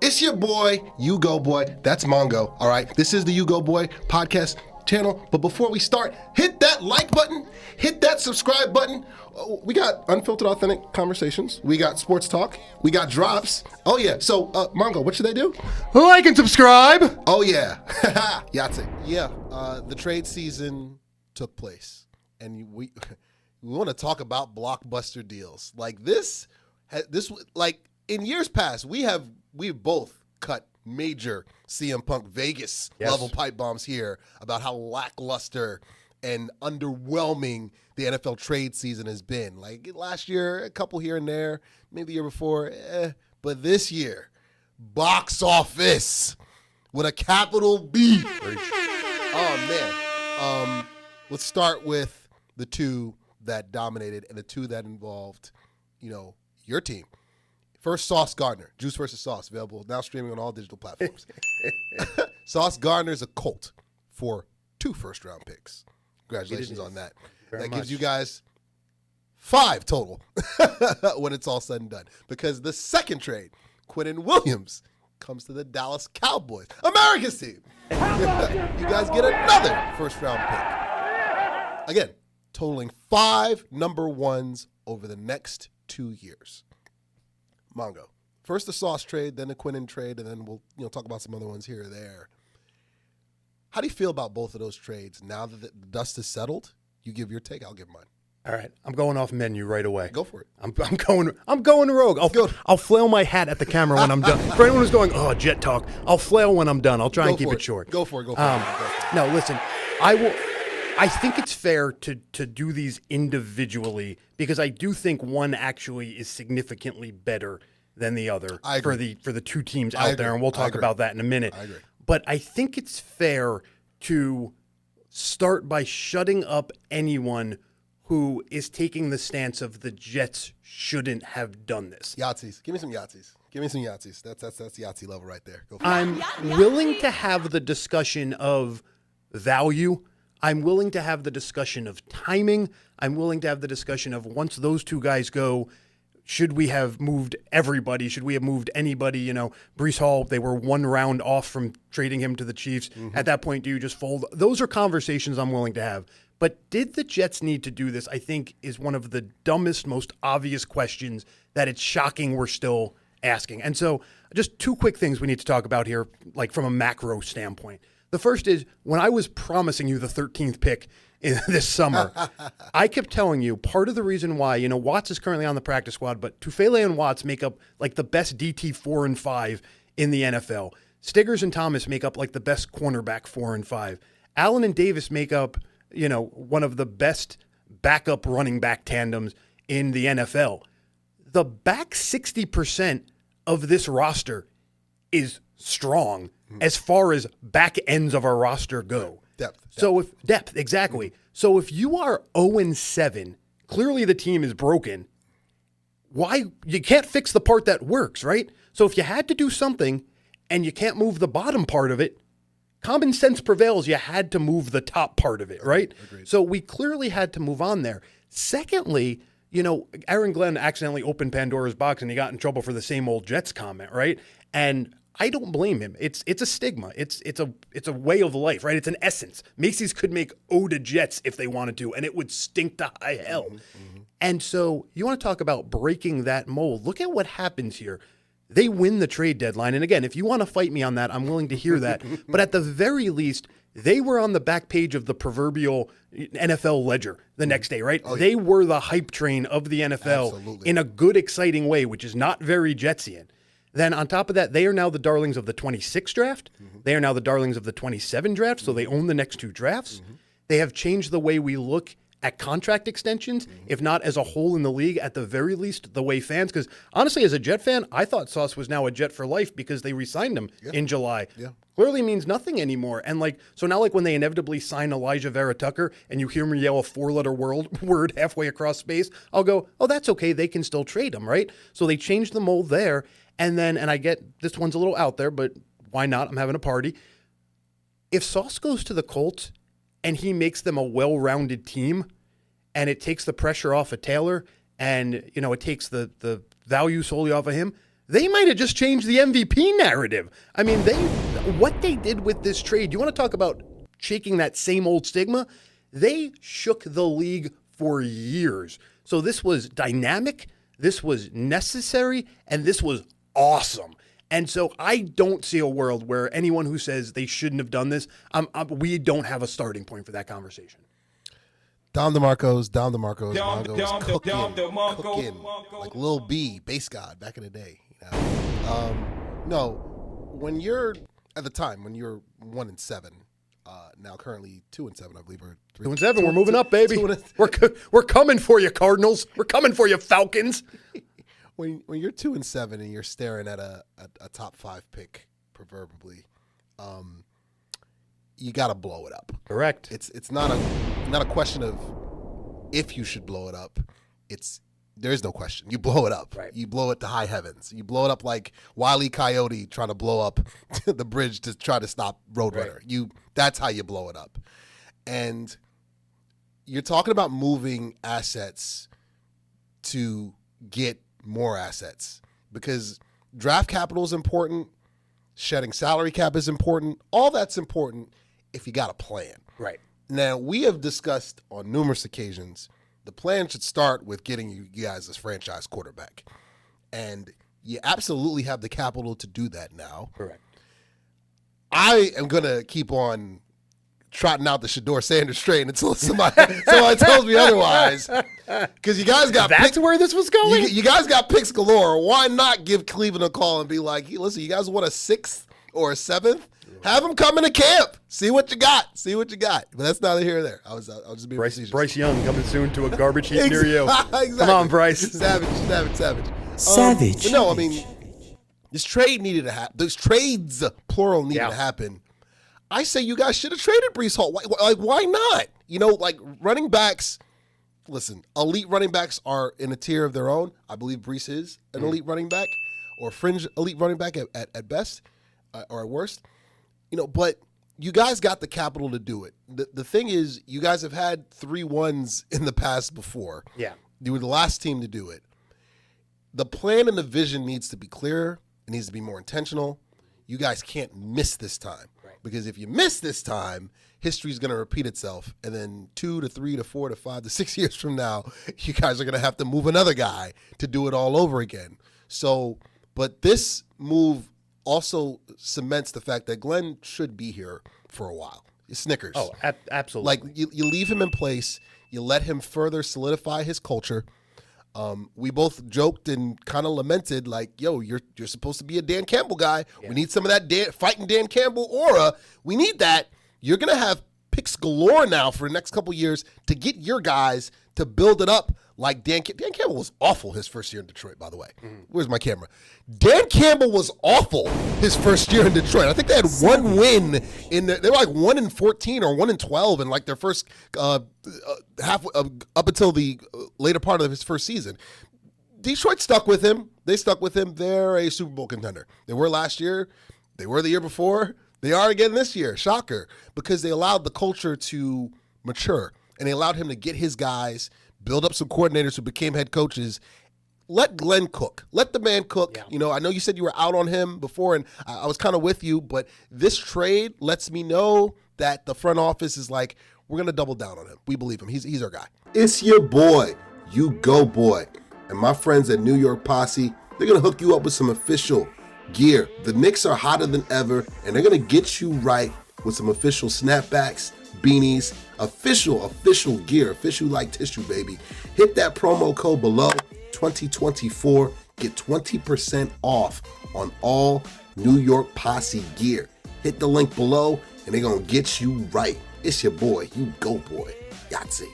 It's your boy, UGOBOY. That's Mongo, all right? This is the UGOBOY podcast channel. But before we start, hit that like button, hit that subscribe button. We got unfiltered, authentic conversations. We got sports talk. We got drops. Oh, yeah. So, Mongo, what should they do? Like and subscribe. Oh, yeah. Yahtzee. Yeah, the trade season took place. And we want to talk about blockbuster deals. Like this, like in years past, we've both cut major CM Punk Vegas level pipe bombs here about how lackluster and underwhelming the NFL trade season has been. Like last year, a couple here and there, maybe the year before, but this year, box office with a capital B. Oh man. Let's start with the two that dominated and the two that involved, your team. First, Sauce Gardner, Juice versus Sauce, available now streaming on all digital platforms. Sauce Gardner is a Colt for 2 first-round picks. Congratulations on that. That gives you guys 5 total when it's all said and done. Because the second trade, Quinnen Williams, comes to the Dallas Cowboys, America's team. You guys get another first-round pick. Again, totaling 5 number ones over the next 2 years. Mongo. First the Sauce trade, then the Quinnen trade, and then we'll talk about some other ones here or there. How do you feel about both of those trades now that the dust is settled? You give your take, I'll give mine. All right, I'm going off menu right away. Go for it. I'm going rogue. I'll flail my hat at the camera when I'm done. For anyone who's going, oh, jet talk, I'll flail when I'm done. I'll try and keep it short. Go for it. No, listen, I think it's fair to do these individually because I do think one actually is significantly better than the other for the two teams out there, and we'll talk about that in a minute. I agree. But I think it's fair to start by shutting up anyone who is taking the stance of the Jets shouldn't have done this. Yahtzees. Give me some Yahtzees. That's Yahtzee level right there. Go for I'm willing to have the discussion of value. I'm willing to have the discussion of timing. I'm willing to have the discussion of once those two guys go, should we have moved everybody? Should we have moved anybody? Breece Hall, they were 1 round off from trading him to the Chiefs. Mm-hmm. At that point, do you just fold? Those are conversations I'm willing to have. But did the Jets need to do this, I think, is one of the dumbest, most obvious questions that it's shocking we're still asking. And so just 2 quick things we need to talk about here, like from a macro standpoint. The first is when I was promising you the 13th pick this summer, I kept telling you part of the reason why, Watts is currently on the practice squad, but Tufele and Watts make up like the best DT 4 and 5 in the NFL. Stiggers and Thomas make up like the best cornerback 4 and 5. Allen and Davis make up, one of the best backup running back tandems in the NFL. The back 60% of this roster is strong as far as back ends of our roster go. Depth, exactly. Mm-hmm. So if you are 0-7, clearly the team is broken. Why? You can't fix the part that works, right? So if you had to do something and you can't move the bottom part of it, common sense prevails. You had to move the top part of it, right? Agreed. So we clearly had to move on there. Secondly, Aaron Glenn accidentally opened Pandora's box and he got in trouble for the same old Jets comment, right? And I don't blame him. It's a stigma. It's a way of life, right? It's an essence. Macy's could make Ode to Jets if they wanted to, and it would stink to high hell. Mm-hmm. And so you want to talk about breaking that mold. Look at what happens here. They win the trade deadline. And again, if you want to fight me on that, I'm willing to hear that. But at the very least, they were on the back page of the proverbial NFL ledger the next day, right? Oh, yeah. They were the hype train of the NFL Absolutely. In a good, exciting way, which is not very Jetsian. Then on top of that, they are now the darlings of the 26 draft. Mm-hmm. They are now the darlings of the 27 draft, so they own the next 2 drafts. Mm-hmm. They have changed the way we look at contract extensions, if not as a whole in the league, at the very least, the way fans, because honestly, as a Jet fan, I thought Sauce was now a Jet for life because they re-signed him in July. Yeah. Clearly means nothing anymore. And so now when they inevitably sign Elijah Vera Tucker and you hear me yell a 4-letter word halfway across space, I'll go, oh, that's okay. They can still trade him, right? So they changed the mold there. And I get this one's a little out there, but why not? I'm having a party. If Sauce goes to the Colts and he makes them a well-rounded team, and it takes the pressure off of Taylor, and it takes the value solely off of him, they might have just changed the MVP narrative. I mean, what they did with this trade, you want to talk about shaking that same old stigma? They shook the league for years. So this was dynamic, this was necessary, and this was awesome. And so I don't see a world where anyone who says they shouldn't have done this, we don't have a starting point for that conversation. Dom DeMarco's cooking like Lil B, bass god back in the day. You know? No, when you're at the time when you're 1-7, now currently 2-7, I believe, or 2-7. We're moving up, baby. We're coming for you, Cardinals. We're coming for you, Falcons. When you're 2-7 and you're staring at a top 5 pick, proverbially, you got to blow it up. Correct. It's not a question of if you should blow it up. There is no question. You blow it up. Right. You blow it to high heavens. You blow it up like Wile E. Coyote trying to blow up the bridge to try to stop Roadrunner. Right. That's how you blow it up. And you're talking about moving assets to get more assets because draft capital is important. Shedding salary cap is important. All that's important if you got a plan. Right. Now, we have discussed on numerous occasions the plan should start with getting you guys this franchise quarterback. And you absolutely have the capital to do that now. Correct. I am going to keep on trotting out the Shedeur Sanders train until somebody tells me otherwise. Because you guys got That's where this was going? You guys got picks galore. Why not give Cleveland a call and be like, hey, listen, you guys want a 6th or a 7th? Have them come into camp. See what you got. But that's neither here or there. I'll just be Bryce Young coming soon to a garbage heap near you. Exactly. Come on, Bryce. Savage. Savage. But no, I mean, this trade needed to happen. Those trades, plural, needed to happen. I say you guys should have traded Breece Hall. Why not? You know, like running backs, listen, elite running backs are in a tier of their own. I believe Breece is an elite running back or fringe elite running back at best or at worst. You know, but you guys got the capital to do it. The thing is, you guys have had 3-1s in the past before. Yeah. You were the last team to do it. The plan and the vision needs to be clearer. It needs to be more intentional. You guys can't miss this time. Right. Because if you miss this time, history is going to repeat itself. And then 2 to 3 to 4 to 5 to 6 years from now, you guys are going to have to move another guy to do it all over again. So, but this move also cements the fact that Glenn should be here for a while. Snickers. Oh, absolutely. Like, you leave him in place. You let him further solidify his culture. We both joked and kind of lamented, like, yo, you're supposed to be a Dan Campbell guy. Yeah. We need some of that fighting Dan Campbell aura. We need that. You're going to have picks galore now for the next couple years to get your guys to build it up like Dan Campbell was awful his first year in Detroit, by the way. Where's my camera? Dan Campbell was awful his first year in Detroit. I think they had one win they were like 1-14 or 1-12 in like their first half up until the later part of his first season. Detroit stuck with him. They stuck with him. They're a Super Bowl contender. They were last year. They were the year before. They are again this year. Shocker. Because they allowed the culture to mature and they allowed him to get his guys, build up some coordinators who became head coaches. Let Glenn cook. Let the man cook. Yeah. You know, I know you said you were out on him before, and I was kind of with you, but this trade lets me know that the front office is like, we're going to double down on him. We believe him. He's our guy. It's your boy, UGOBOY. And my friends at New York Posse, they're going to hook you up with some official gear. The Knicks are hotter than ever, and they're going to get you right with some official snapbacks, beanies, official gear, official like tissue, baby. Hit that promo code below, 2024. Get 20% off on all New York Posse gear. Hit the link below, and they're going to get you right. It's your boy, UGOBOY. Yahtzee.